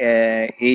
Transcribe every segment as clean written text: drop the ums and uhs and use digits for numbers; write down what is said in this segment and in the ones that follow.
A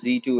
Z to